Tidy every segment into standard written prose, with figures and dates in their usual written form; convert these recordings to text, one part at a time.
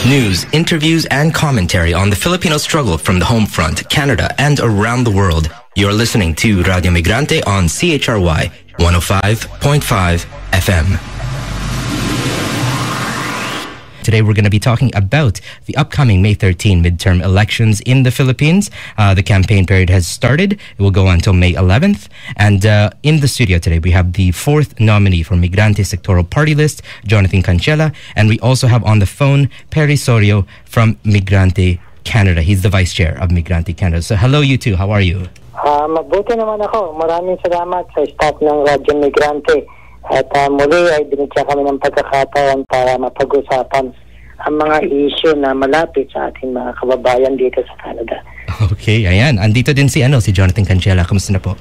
News, interviews, and commentary on the Filipino struggle from the home front, Canada, and around the world. You're listening to Radio Migrante on CHRY 105.5 FM. Today we're going to be talking about the upcoming May 13 midterm elections in the Philippines. The campaign period has started. It will go until May 11th. And in the studio today, we have the fourth nominee for Migrante Sectoral Party List, Jonathan Cancela. And we also have on the phone, Perry Sorio from Migrante Canada. He's the vice chair of Migrante Canada. So hello you two. How are you? Mabuti naman ako. Maraming salamat sa staff ng Radyo Migrante. At muli ay binigyan kami ng pagkakataon para mapag-usapan ang mga issue na malapit sa ating mga kababayan dito sa Canada. Okay, ayan. Andito din si Jonathan Cancela. Kamusta na po?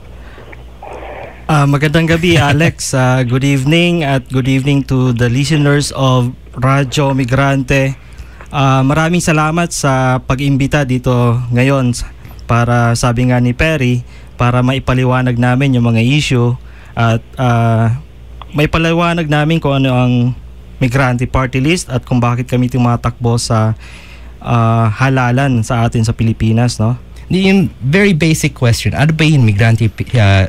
Magandang gabi, Alex. Good evening at good evening to the listeners of Radyo Migrante. Maraming salamat sa pag-imbita dito ngayon para, sabi nga ni Perry, para maipaliwanag namin yung mga issue at may paliwanag namin kung ano ang Migrante Party List at kung bakit kami tumatakbo sa halalan sa atin sa Pilipinas, no? Yung very basic question, ano ba yung Migrante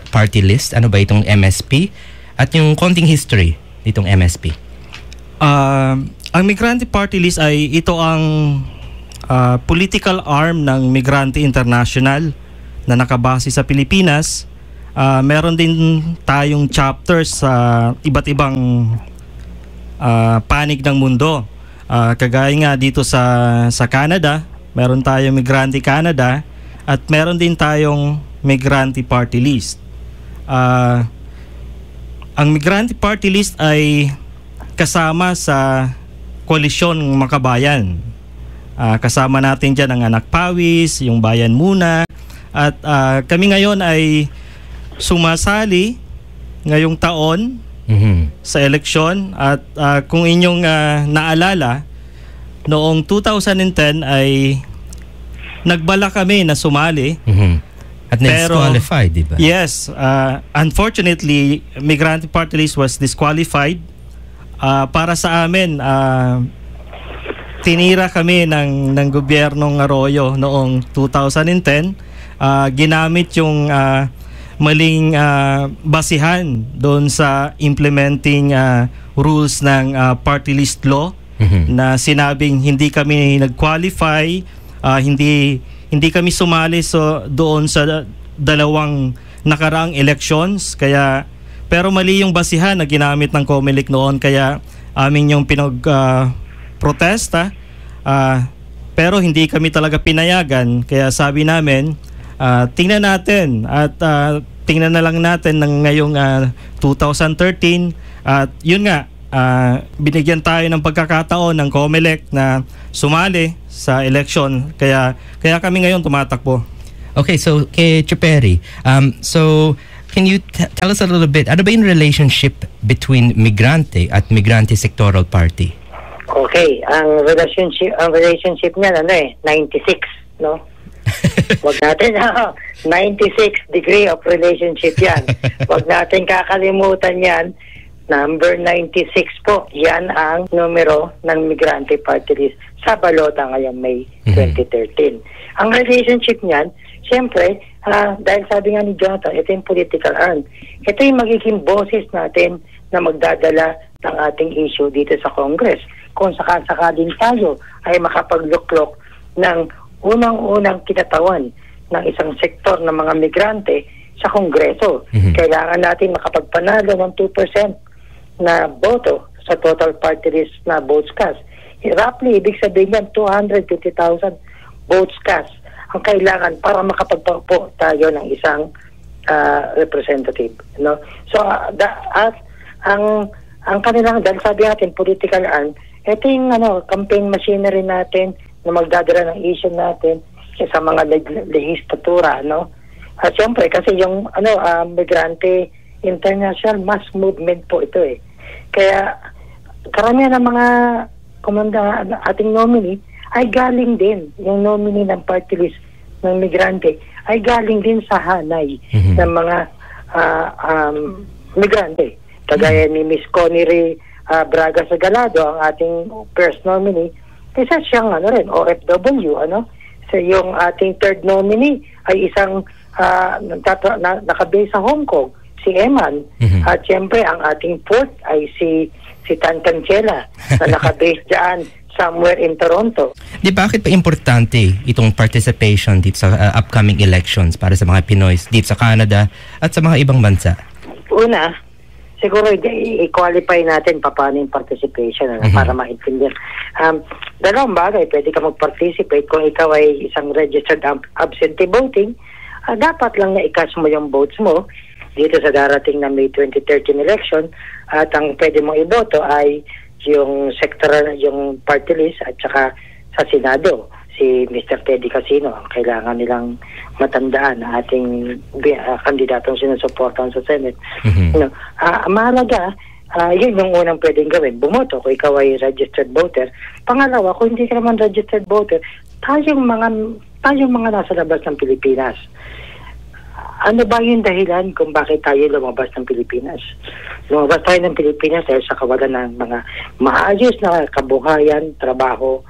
Party List? Ano ba itong MSP? At yung konting history nitong MSP? Ang Migrante Party List ay ito ang political arm ng Migrante International na nakabase sa Pilipinas. Meron din tayong chapters sa iba't ibang panig ng mundo. Kagaya nga dito sa Canada, meron tayong Migrante Canada at meron din tayong Migrante Party List. Ang Migrante Party List ay kasama sa Koalisyon Makabayan. Kasama natin dyan ang Anak Pawis, yung Bayan Muna, at kami ngayon ay sumasali ngayong taon sa eleksyon. At kung inyong naalala, noong 2010 ay nagbala kami na sumali. At na-disqualified, di ba? Yes. Unfortunately, Migrante Party List was disqualified. Para sa amin, tinira kami ng gobyernong Arroyo noong 2010. Ginamit yung maling basihan doon sa implementing rules ng party list law na sinabing hindi kami nag-qualify, hindi kami sumali doon sa dalawang nakaraang elections. Pero mali yung basihan na ginamit ng COMELEC noon, kaya amin yung protesta, pero hindi kami talaga pinayagan. Kaya sabi namin, tingnan natin at tingnan na lang natin ng ngayong 2013 at yun nga, binigyan tayo ng pagkakataon ng COMELEC na sumali sa election, kaya kami ngayon tumatakbo. Okay, so kay Perry, so can you tell us a little bit, ano ba yung relationship between Migrante at Migrante Sectoral Party? Okay, ang relationship niya 96, no? Wag natin 96 degree of relationship yan. Wag natin kakalimutan yan. Number 96 po, yan ang numero ng Migrante Party List sa balota ngayong May 2013. Ang relationship niyan, siyempre, dahil sabi nga ni Jonathan, ito yung political arm. Ito yung magiging boses natin na magdadala ng ating issue dito sa Congress. Kung sakasakaling tayo ay makapagluklok ng unang-unang kinatawan ng isang sektor ng mga migrante sa Kongreso. Kailangan natin makapagpanalo ng 2% na boto sa total party list na votes cast. Roughly, ibig sabihin yan, 250,000 votes cast ang kailangan para makapagpaupo tayo ng isang representative. No? So, ang kanilang, dahil sabi natin, political arm, ito yung campaign machinery natin na magdadala ng issue natin sa mga legislatura, no? At siyempre, kasi yung Migrante International mass movement po ito eh. Kaya karamihan ng mga ating nominee ay galing din, yung nominee ng party list ng Migrante ay galing din sa hanay ng mga migrante. Kagaya ni Miss Connie Braga Sagalado, ang ating first nominee, isa siyang OFW, So yung ating third nominee ay isang nakabase sa Hong Kong, si Eman. At siyempre ang ating fourth ay si Tan Cancela na nakabase dyan somewhere in Toronto. Bakit pa importante itong participation dito sa upcoming elections para sa mga Pinoy dito sa Canada at sa mga ibang bansa? Una, siguro i-qualify natin paano yung participation para maintindihan. Dalawang bagay, pwede ka mag-participate kung ikaw ay isang registered absentee voting. Dapat lang na i-cast mo yung votes mo dito sa darating na May 2013 election, at ang pwede mong iboto ay yung sectoral, yung party list, at saka sa Senado, si Mr. Teddy Casino. Ang kailangan nilang matandaan na ating kandidatong sinusuportahan sa Senate. Mahalaga, yun yung unang pwedeng gawin. Bumoto kung ikaw ay registered voter. Pangalawa, kung hindi ka naman registered voter, tayong mga nasa labas ng Pilipinas. Ano ba yung dahilan kung bakit tayo lumabas ng Pilipinas? Lumabas tayo ng Pilipinas dahil sa kawalan ng mga maayos na kabuhayan, trabaho,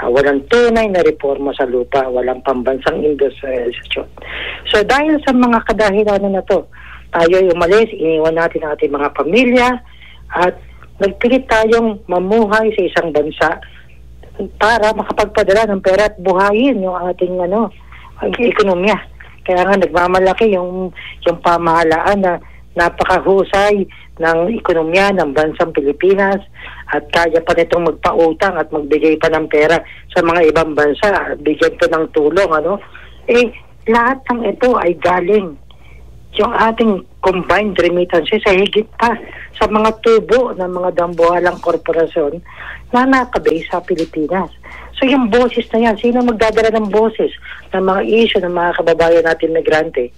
walang tunay na reforma sa lupa, walang pambansang industrialisasyon. So dahil sa mga kadahilanan na to, tayo ay umalis, iniwan natin ang ating mga pamilya, at nagpilit tayong mamuhay sa isang bansa para makapagpadala ng pera at buhayin yung ating ekonomiya. Kaya nga nagmamalaki yung pamahalaan na napakahusay ng ekonomiya ng bansang Pilipinas, at kaya pa nitong magpautang at magbigay pa ng pera sa mga ibang bansa, bigyan pa ng tulong. Lahat ng ito ay galing yung ating combined remittances sa higit pa sa mga tubo ng mga dambuhalang korporasyon na nakabase sa Pilipinas. So yung boses na yan, sino magdadala ng boses ng mga issue ng mga kababayan natin migrante?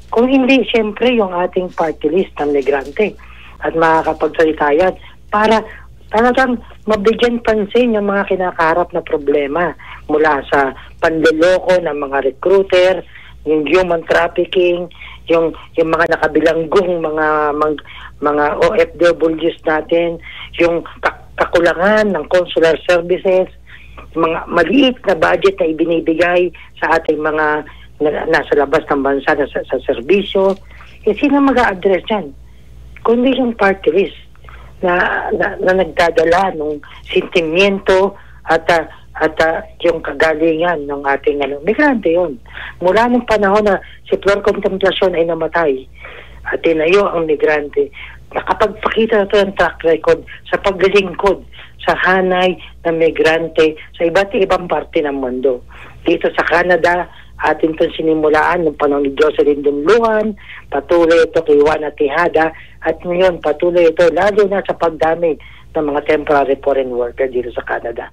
Kung hindi, siyempre yung ating party list ng migrante, at makakapagsalita yan para talagang mabigyan pansin yung mga kinakaharap na problema, mula sa panloloko ng mga recruiter, yung human trafficking, yung mga nakabilanggong mga OFWs natin, yung kakulangan ng consular services, mga maliit na budget na ibinibigay sa ating mga nasa labas ng bansa sa serbisyo. Sino mag-a-address yan? Kundi yung party list na nagdadala ng sentimiento at yung kagalingan ng ating migrante yun. Mula ng panahon na si Flor Contemplacion ay namatay at tinayo ang migrante, nakapagpakita na ito ng track record sa paglilingkod sa hanay ng migrante sa iba't ibang parte ng mundo. Dito sa Canada, atin itong sinimulaan ng panahon ni Jocelyn Dunluan, patuloy ito kay Juana Tejada, at ngayon patuloy ito lalo na sa pagdami ng mga temporary foreign worker dito sa Canada.